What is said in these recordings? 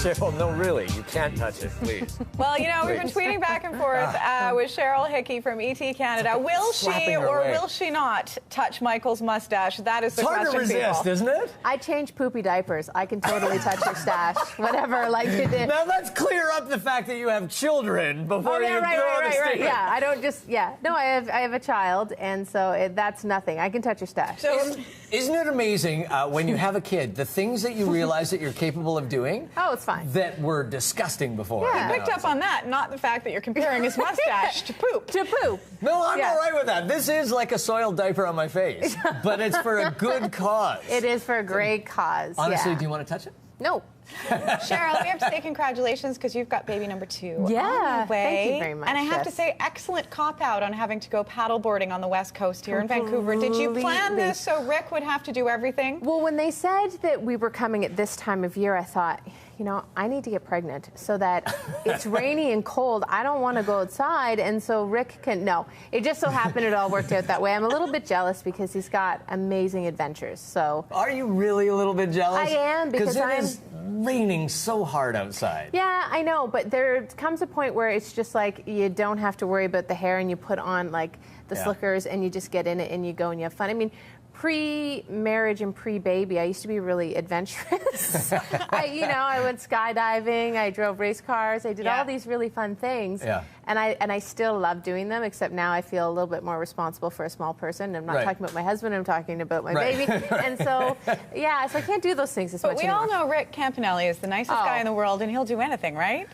Cheryl, no, really, you can't touch it, please. Well, you know, we've been tweeting back and forth with Cheryl Hickey from ET Canada. Will she or will she not touch Michael's mustache? That is the question, It's hard to resist, isn't it? I change poopy diapers. I can totally touch your stash. Whatever, like you did. Now let's clear up the fact that you have children before you throw the statement. Yeah, I don't just, No, I have a child, and so that's nothing. I can touch your stash. So, isn't it amazing when you have a kid, the things that you realize that you're capable of doing? Oh, it's fine. That were disgusting before. Yeah. I picked up on that, not the fact that you're comparing his mustache to poop. To poop. No, I'm all right with that. This is like a soiled diaper on my face, but it's for a good cause. It is for a great cause. Honestly, do you want to touch it? No. Cheryl, we have to say congratulations because you've got baby number 2 Yeah, on the way. thank you very much. And I have to say, excellent cop-out on having to go paddleboarding on the West Coast here in Vancouver. Did you plan this so Rick would have to do everything? Well, when they said that we were coming at this time of year, I thought, you know, I need to get pregnant so that it's rainy and cold. I don't want to go outside, and so Rick can. No, it just so happened it all worked out that way. I'm a little bit jealous because he's got amazing adventures. So. Are you really a little bit jealous? I am because it is raining so hard outside. Yeah, I know, but there comes a point where it's just like you don't have to worry about the hair, and you put on like the slickers, and you just get in it and you go and you have fun. I mean, pre-marriage and pre-baby, I used to be really adventurous. I went skydiving, I drove race cars, I did all these really fun things. Yeah. And I still love doing them, except now I feel a little bit more responsible for a small person. I'm not talking about my husband, I'm talking about my baby. And so, so I can't do those things as much anymore. But we all know Rick Campanelli is the nicest guy in the world, and he'll do anything, right?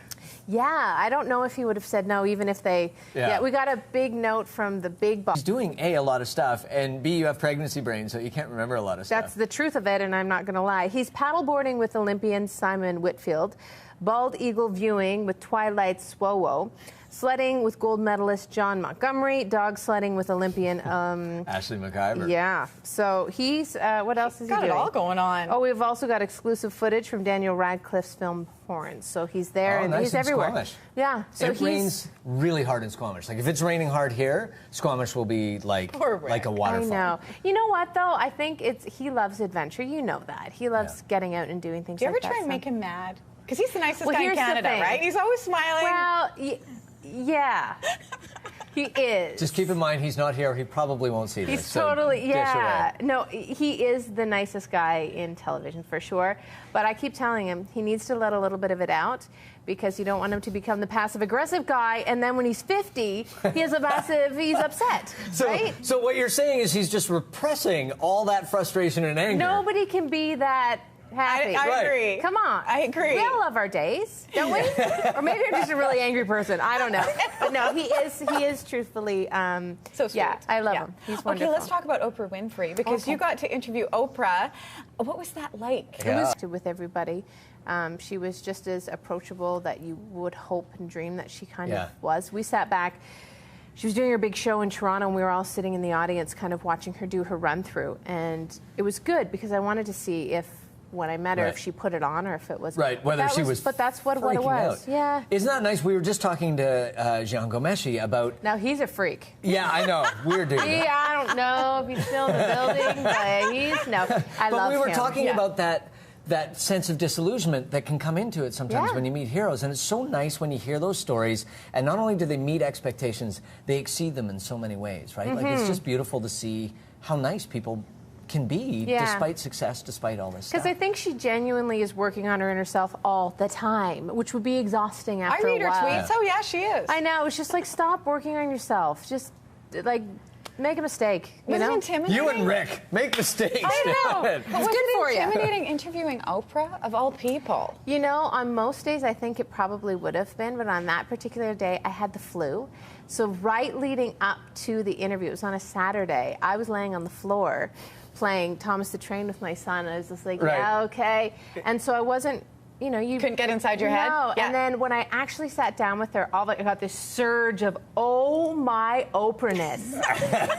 Yeah, I don't know if he would have said no, even if they... Yeah, we got a big note from the big boss. He's doing, A, a lot of stuff, and B, you have pregnancy brain, so you can't remember a lot of stuff. That's the truth of it, and I'm not going to lie. He's paddleboarding with Olympian Simon Whitfield, bald eagle viewing with Twilight Swowo, sledding with gold medalist John Montgomery, dog sledding with Olympian... Ashley McIver. Yeah. So he's... what else is he doing? Got it all going on. Oh, we've also got exclusive footage from Daniel Radcliffe's film Horns. So he's there, and he's everywhere. Squamish. Yeah. So it rains really hard in Squamish. Like, if it's raining hard here, Squamish will be like a waterfall. I know. You know what, though? I think he loves adventure. You know that. He loves getting out and doing things like that. Do you ever try and make him mad? Because he's the nicest guy in Canada, right? He's always smiling. Well, yeah. He is. Just keep in mind, he's not here. He probably won't see this. He's totally, No, he is the nicest guy in television, for sure. But I keep telling him he needs to let a little bit of it out because you don't want him to become the passive-aggressive guy, and then when he's 50, he's upset, right? So what you're saying is he's just repressing all that frustration and anger. Nobody can be that happy. I agree. Come on. I agree. We all love our days, don't we? Or maybe I'm just a really angry person. I don't know. But no, he is truthfully... so sweet. Yeah, I love him. He's wonderful. Okay, let's talk about Oprah Winfrey, because you got to interview Oprah. What was that like? It was with everybody. She was just as approachable that you would hope and dream that she kind of was. We sat back. She was doing her big show in Toronto, and we were all sitting in the audience kind of watching her do her run-through. And it was good because I wanted to see if, when I met her, if she put it on or if it was... Right, whether she was But that's what it was. Out. Yeah. Isn't that nice? We were just talking to Jean Gomeshi about... Now, he's a freak. Yeah, I know. Weird dude. I don't know if he's still in the building, but he's... No, I love him. But we were talking about that sense of disillusionment that can come into it sometimes when you meet heroes. And it's so nice when you hear those stories, and not only do they meet expectations, they exceed them in so many ways, right? Like, it's just beautiful to see how nice people can be despite success, despite all this stuff. Because I think she genuinely is working on her inner self all the time, which would be exhausting after a while. I read her tweets. Oh, yeah, she is. I know. It's just like, stop working on yourself. Just, like... make a mistake, you know? Intimidating? You and Rick make mistakes. I know. But it's good for you. Intimidating interviewing Oprah, of all people. You know, on most days, I think it probably would have been, but on that particular day, I had the flu. So right leading up to the interview, it was on a Saturday, I was laying on the floor playing Thomas the Train with my son. I was just like, yeah, okay. And so I wasn't... You know, you couldn't get inside your head. No, and then when I actually sat down with her, I got this surge of, oh my Oprah-ness.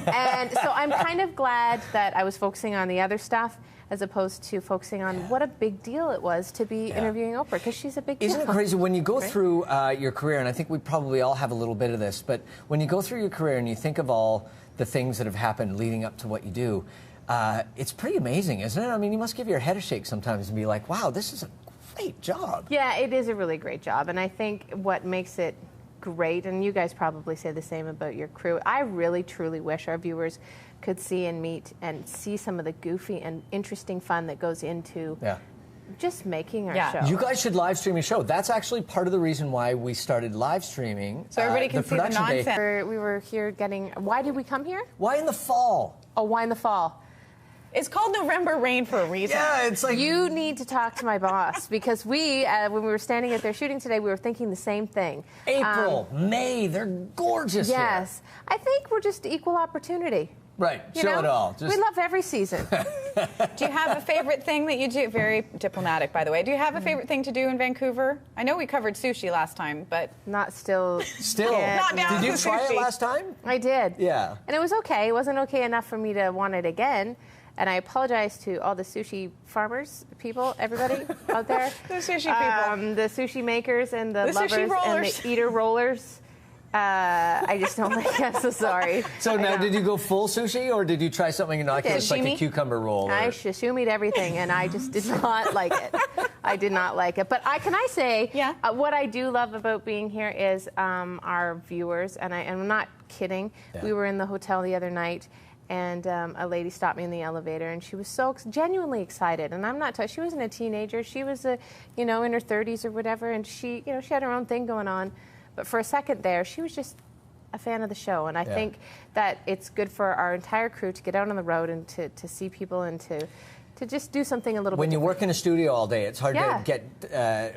And so I'm kind of glad that I was focusing on the other stuff as opposed to focusing on what a big deal it was to be interviewing Oprah, because she's a big deal. Isn't it crazy when you go through your career, and I think we probably all have a little bit of this, but when you go through your career and you think of all the things that have happened leading up to what you do, it's pretty amazing, isn't it? I mean, you must give your head a shake sometimes and be like, wow, this is a great job. Yeah, it is a really great job. And I think what makes it great, and you guys probably say the same about your crew, I really, truly wish our viewers could see and meet and see some of the goofy and interesting fun that goes into just making our show. You guys should live stream your show. That's actually part of the reason why we started live streaming. So everybody can see the nonsense. We were here getting... Why did we come here? Why in the fall? Oh, why in the fall? It's called November Rain for a reason. Yeah, it's like... You need to talk to my boss, because we, when we were standing at their shooting today, we were thinking the same thing. April, May, they're gorgeous Yes. here. I think we're just equal opportunity. Right, You show know? it all. We love every season. Do you have a favorite thing that you do? Very diplomatic, by the way. Do you have a favorite thing to do in Vancouver? I know we covered sushi last time, but... Not still. Still. Not down Did you with try sushi. it last time? I did. Yeah. And it was okay. It wasn't okay enough for me to want it again. And I apologize to all the sushi farmers, people, everybody out there. The sushi people. The sushi makers and the lovers sushi and rollers. the eater rollers. I just don't like it. I'm so sorry. So now, did you go full sushi, or did you try something innocuous like a Sashimi? cucumber roll? I sashimi'd everything, and I just did not like it. I did not like it. But can I say, what I do love about being here is our viewers, and I'm not kidding. Yeah. We were in the hotel the other night, and a lady stopped me in the elevator, and she was so genuinely excited. And I'm not. She wasn't a teenager. She was in her 30s or whatever, and she had her own thing going on. But for a second there, she was just a fan of the show. And I think that it's good for our entire crew to get out on the road and to see people and to just do something a little bit When you different. work in a studio all day, it's hard to get,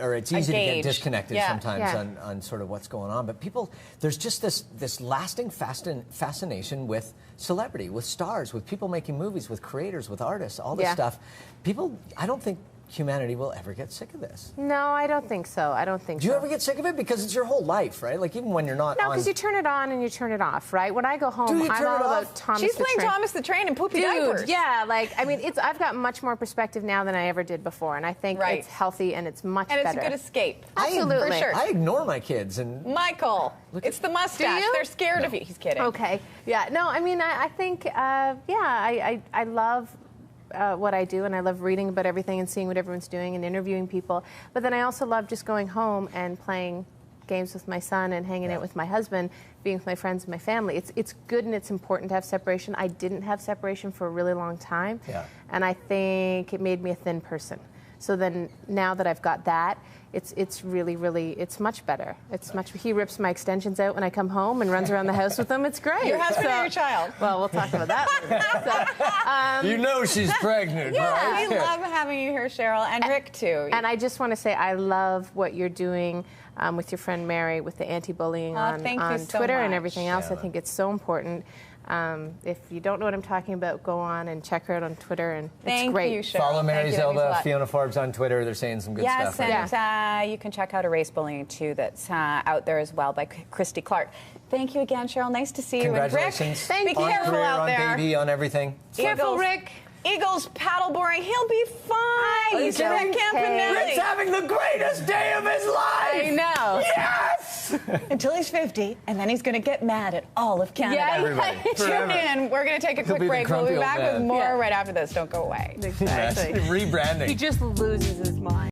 or it's easy to get disconnected sometimes on sort of what's going on. But people, there's just this lasting fascination with celebrity, with stars, with people making movies, with creators, with artists, all this stuff. People, I don't think humanity will ever get sick of this. No, I don't think so. I don't think so. Do you ever get sick of it? Because it's your whole life, right? Like, even when you're not No, because you turn it on and you turn it off, right? When I go home, I'm all about Thomas She's the playing Train. Thomas the Train and poopy diapers. Yeah, like, I mean, I've got much more perspective now than I ever did before, and I think it's healthy and it's much better. And it's a good escape. Absolutely. For sure. I ignore my kids. And Michael, it's the mustache. They're scared of you. He's kidding. Okay. Yeah, no, I mean, I think, I love what I do, and I love reading about everything and seeing what everyone's doing and interviewing people. But then I also love just going home and playing games with my son and hanging out with my husband, being with my friends and my family. It's good and it's important to have separation. I didn't have separation for a really long time, and I think it made me a thin person. So then now that I've got that, it's really, really, it's much better. It's much. He rips my extensions out when I come home and runs around the house with them. It's great. Your husband or your child? Well, we'll talk about that later. you know she's pregnant, right? We love having you here, Cheryl, and Rick too. And I just want to say I love what you're doing with your friend Mary with the anti-bullying on Twitter and everything else. I think it's so important. If you don't know what I'm talking about, go on and check her out on Twitter, and it's great. Thank you, Cheryl. Follow Mary Zelda, Fiona Forbes on Twitter. They're saying some good stuff. Yes, and you can check out Erase Bullying, too, that's out there as well by Christy Clark. Thank you again, Cheryl. Nice to see you. Congratulations. And Rick, be careful career, out there. On baby, on everything. Careful, Rick. Eagles paddleboarding. He'll be fine. He's at Campanelli. Rick's having the greatest day of his life. I know. Yes. Until he's 50, and then he's going to get mad at all of Canada. Yeah, everybody. Tune in. We're going to take a quick break. We'll be back with more right after this. Don't go away. Exactly. Rebranding. He just loses his mind.